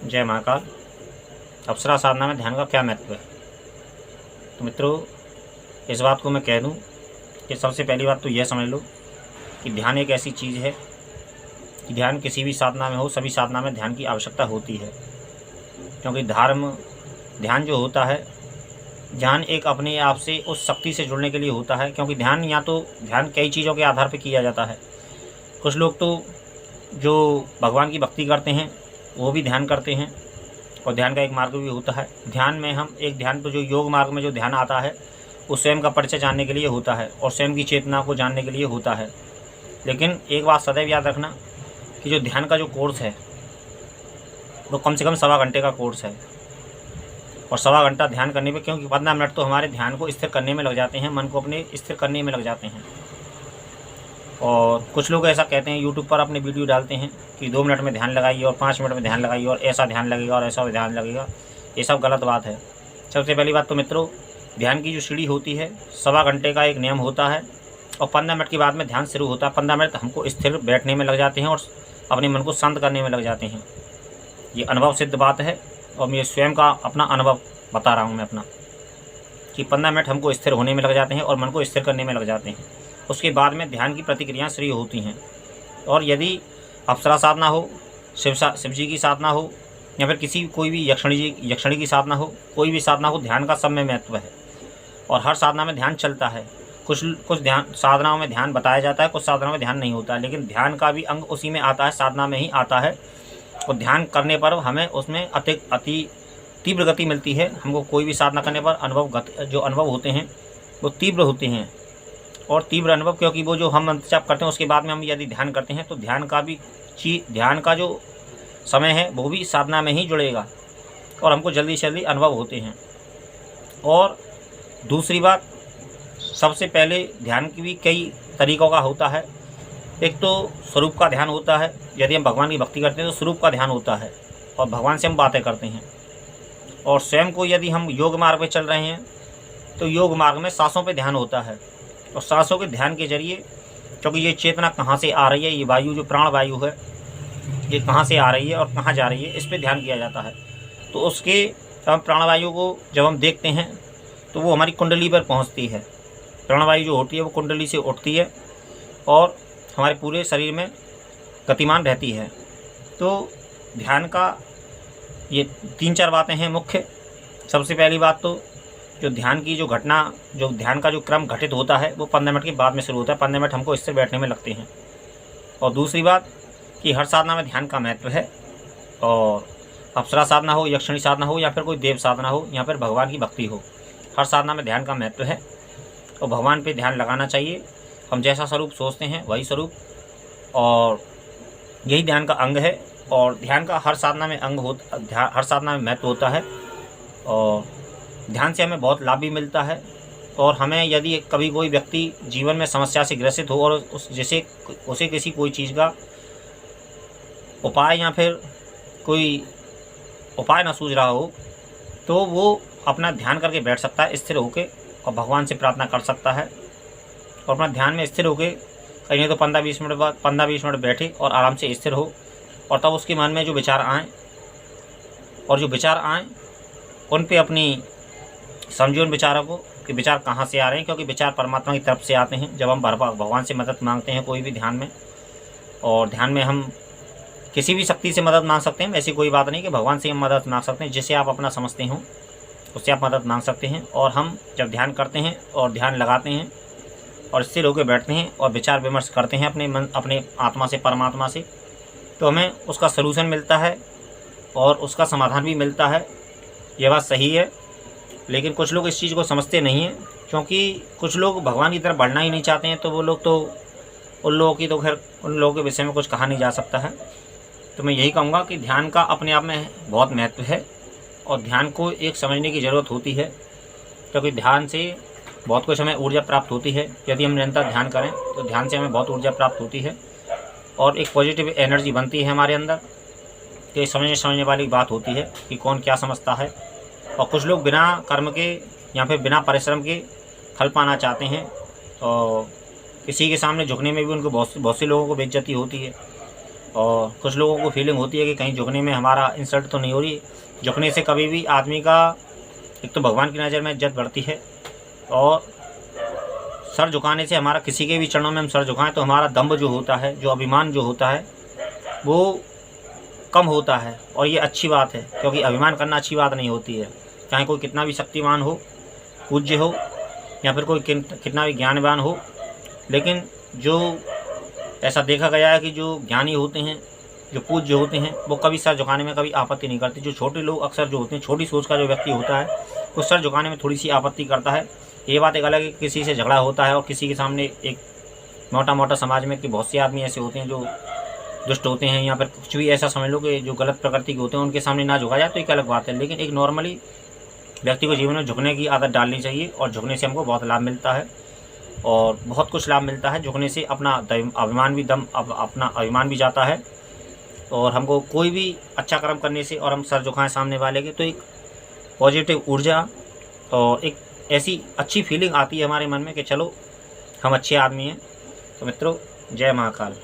जय महाकाल। अप्सरा साधना में ध्यान का क्या महत्व है? तो मित्रों, इस बात को मैं कह दूं कि सबसे पहली बात तो यह समझ लो कि ध्यान एक ऐसी चीज़ है कि ध्यान किसी भी साधना में हो, सभी साधना में ध्यान की आवश्यकता होती है। क्योंकि ध्यान जो होता है, ध्यान एक अपने आप से उस शक्ति से जुड़ने के लिए होता है। क्योंकि ध्यान कई चीज़ों के आधार पर किया जाता है। कुछ लोग तो जो भगवान की भक्ति करते हैं वो भी ध्यान करते हैं, और ध्यान का एक मार्ग भी होता है। ध्यान तो जो योग मार्ग में जो ध्यान आता है वो स्वयं का परिचय जानने के लिए होता है और स्वयं की चेतना को जानने के लिए होता है। लेकिन एक बात सदैव याद रखना कि जो ध्यान का जो कोर्स है वो कम से कम 1.25 घंटे का कोर्स है। और 1.25 घंटा ध्यान करने पे, क्योंकि 15 मिनट तो हमारे ध्यान को स्थिर करने में लग जाते हैं, मन को अपने स्थिर करने में लग जाते हैं। और कुछ लोग ऐसा कहते हैं, यूट्यूब पर अपने वीडियो डालते हैं कि 2 मिनट में ध्यान लगाइए और 5 मिनट में ध्यान लगाइए और ऐसा ध्यान लगेगा और ऐसा ध्यान लगेगा। ये सब गलत बात है। सबसे पहली बात तो मित्रों, ध्यान की जो सीढ़ी होती है 1.25 घंटे का एक नियम होता है और 15 मिनट के बाद में ध्यान शुरू होता है। 15 मिनट हमको स्थिर बैठने में लग जाते हैं और अपने मन को शांत करने में लग जाते हैं। ये अनुभव सिद्ध बात है और मैं स्वयं का अपना अनुभव बता रहा हूँ मैं अपना, कि 15 मिनट हमको स्थिर होने में लग जाते हैं और मन को स्थिर करने में लग जाते हैं। उसके बाद में ध्यान की प्रतिक्रियाएं शुरू होती हैं। और यदि अप्सरा साधना हो, शिव जी की साधना हो, या फिर कोई भी यक्षिणी की साधना हो, कोई भी साधना हो, ध्यान का सब में महत्व है। और हर साधना में ध्यान चलता है। कुछ ध्यान साधनाओं में ध्यान बताया जाता है, कुछ साधनाओं में ध्यान नहीं होता। लेकिन ध्यान का भी अंग उसी में आता है, साधना में ही आता है। और ध्यान करने पर हमें उसमें अति तीव्र गति मिलती है। हमको कोई भी साधना करने पर जो अनुभव होते हैं वो तीव्र होते हैं। और तीव्र अनुभव, क्योंकि वो जो हम मंत्र जाप करते हैं उसके बाद में हम यदि ध्यान करते हैं तो ध्यान का जो समय है वो भी साधना में ही जुड़ेगा और हमको जल्दी से जल्दी अनुभव होते हैं। और दूसरी बात, सबसे पहले ध्यान की भी कई तरीक़ों का होता है। एक तो स्वरूप का ध्यान होता है। यदि हम भगवान की भक्ति करते हैं तो स्वरूप का ध्यान होता है और भगवान से हम बातें करते हैं। और स्वयं को यदि हम योग मार्ग में चल रहे हैं तो योग मार्ग में सांसों पे ध्यान होता है। और सांसों के ध्यान के जरिए, क्योंकि ये चेतना कहाँ से आ रही है, ये वायु जो प्राण वायु है ये कहाँ से आ रही है और कहाँ जा रही है, इस पे ध्यान किया जाता है। तो उसके हम प्राणवायु को जब हम देखते हैं तो वो हमारी कुंडली पर पहुँचती है। प्राणवायु जो होती है वो कुंडली से उठती है और हमारे पूरे शरीर में गतिमान रहती है। तो ध्यान का ये 3-4 बातें हैं मुख्य। सबसे पहली बात तो जो ध्यान का जो क्रम घटित होता है वो 15 मिनट के बाद में शुरू होता है। 15 मिनट हमको इससे बैठने में लगते हैं। और दूसरी बात कि हर साधना में ध्यान का महत्व है। और अप्सरा साधना हो, यक्षिणी साधना हो, या फिर कोई देव साधना हो, या फिर भगवान की भक्ति हो, हर साधना में ध्यान का महत्व है और भगवान पे ध्यान लगाना चाहिए। हम जैसा स्वरूप सोचते हैं वही स्वरूप, और यही ध्यान का अंग है। और ध्यान का हर साधना में हर साधना में महत्व होता है। और ध्यान से हमें बहुत लाभ भी मिलता है। और हमें यदि कभी कोई व्यक्ति जीवन में समस्या से ग्रसित हो और उसे किसी कोई चीज़ का उपाय या फिर कोई उपाय ना सूझ रहा हो तो वो अपना ध्यान करके बैठ सकता है स्थिर होके, और भगवान से प्रार्थना कर सकता है। और अपना ध्यान में स्थिर होके कहीं नहीं तो 15-20 मिनट बैठे और आराम से स्थिर हो। और तब उसके मन में जो विचार आएँ उन पे अपनी समझिए उन विचारों को कि विचार कहाँ से आ रहे हैं। क्योंकि विचार परमात्मा की तरफ से आते हैं। जब हम भगवान से मदद मांगते हैं कोई भी ध्यान में, और ध्यान में हम किसी भी शक्ति से मदद मांग सकते हैं। ऐसी कोई बात नहीं कि भगवान से हम मदद मांग सकते हैं। जिसे आप अपना समझते हो उससे आप मदद मांग सकते हैं। और हम जब ध्यान करते हैं और ध्यान लगाते हैं और स्थिर होकर बैठते हैं और विचार विमर्श करते हैं अपने आत्मा से, परमात्मा से, तो हमें उसका सलूशन मिलता है और उसका समाधान भी मिलता है। यह बात सही है। लेकिन कुछ लोग इस चीज़ को समझते नहीं हैं, क्योंकि कुछ लोग भगवान की तरफ बढ़ना ही नहीं चाहते हैं। तो उन लोगों के विषय में कुछ कहा नहीं जा सकता है। तो मैं यही कहूँगा कि ध्यान का अपने आप में बहुत महत्व है और ध्यान को एक समझने की ज़रूरत होती है। क्योंकि ध्यान से बहुत कुछ हमें ऊर्जा प्राप्त होती है। यदि हम निरंतर ध्यान करें तो ध्यान से हमें बहुत ऊर्जा प्राप्त होती है और एक पॉजिटिव एनर्जी बनती है हमारे अंदर। तो ये समझने वाली बात होती है कि कौन क्या समझता है। और कुछ लोग बिना कर्म के या फिर बिना परिश्रम के फल पाना चाहते हैं, और किसी के सामने झुकने में भी उनको बहुत से लोगों को बेइज्जती होती है। और कुछ लोगों को फीलिंग होती है कि कहीं झुकने में हमारा इंसल्ट तो नहीं हो रही। झुकने से कभी भी आदमी का एक तो भगवान की नज़र में इज्जत बढ़ती है, और सर झुकाने से हमारा किसी के भी चरणों में हम सर झुकाएं तो हमारा दम्भ जो होता है, जो अभिमान जो होता है, वो कम होता है। और ये अच्छी बात है, क्योंकि अभिमान करना अच्छी बात नहीं होती है। चाहे कोई कितना भी शक्तिमान हो, पूज्य हो, या फिर कोई कितना भी ज्ञानवान हो, लेकिन जो ऐसा देखा गया है कि जो ज्ञानी होते हैं, जो पूज्य होते हैं, वो कभी सर झुकाने में कभी आपत्ति नहीं करते। जो छोटे लोग अक्सर जो होते हैं, छोटी सोच का जो व्यक्ति होता है, वो सर झुकाने में थोड़ी सी आपत्ति करता है। ये बात एक अलग है, किसी से झगड़ा होता है और किसी के सामने एक मोटा मोटा समाज में कि बहुत से आदमी ऐसे होते हैं जो दुष्ट होते हैं, या फिर कुछ भी ऐसा समझ लो कि जो गलत प्रकृति के होते हैं, उनके सामने ना झुका जाए तो एक अलग बात है। लेकिन एक नॉर्मली व्यक्ति को जीवन में झुकने की आदत डालनी चाहिए, और झुकने से हमको बहुत लाभ मिलता है, और बहुत कुछ लाभ मिलता है। झुकने से अपना अपना अभिमान भी जाता है, और हमको कोई भी अच्छा कर्म करने से और हम सर झुकाएं सामने वाले के, तो एक पॉजिटिव ऊर्जा और एक ऐसी अच्छी फीलिंग आती है हमारे मन में कि चलो हम अच्छे आदमी हैं। तो मित्रों, जय महाकाल।